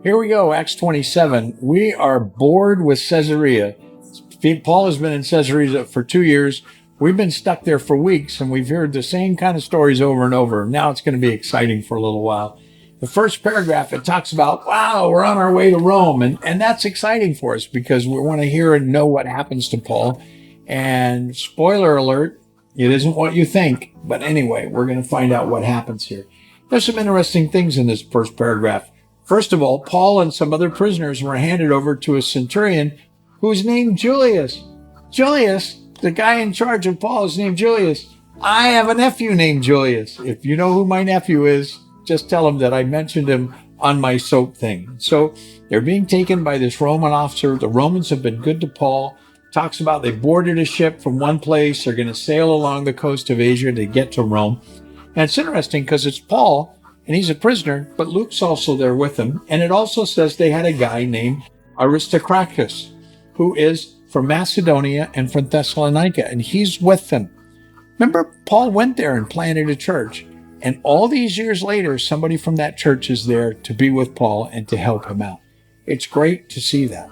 Here we go, Acts 27. We are bored with Caesarea. Paul has been in Caesarea for 2 years. We've been stuck there for weeks, and we've heard the same kind of stories over and over. Now it's going to be exciting for a little while. The first paragraph, it talks about, wow, we're on our way to Rome. And that's exciting for us because we want to hear and know what happens to Paul. And spoiler alert, it isn't what you think. But anyway, we're going to find out what happens here. There's some interesting things in this first paragraph. First of all, Paul and some other prisoners were handed over to a centurion who's named Julius. Julius, the guy in charge of Paul, is named Julius. I have a nephew named Julius. If you know who my nephew is, just tell him that I mentioned him on my soap thing. So they're being taken by this Roman officer. The Romans have been good to Paul. Talks about they boarded a ship from one place. They're going to sail along the coast of Asia to get to Rome. And it's interesting because it's Paul, and he's a prisoner, but Luke's also there with him. And it also says they had a guy named Aristarchus, who is from Macedonia and from Thessalonica, and he's with them. Remember, Paul went there and planted a church. And all these years later, somebody from that church is there to be with Paul and to help him out. It's great to see that.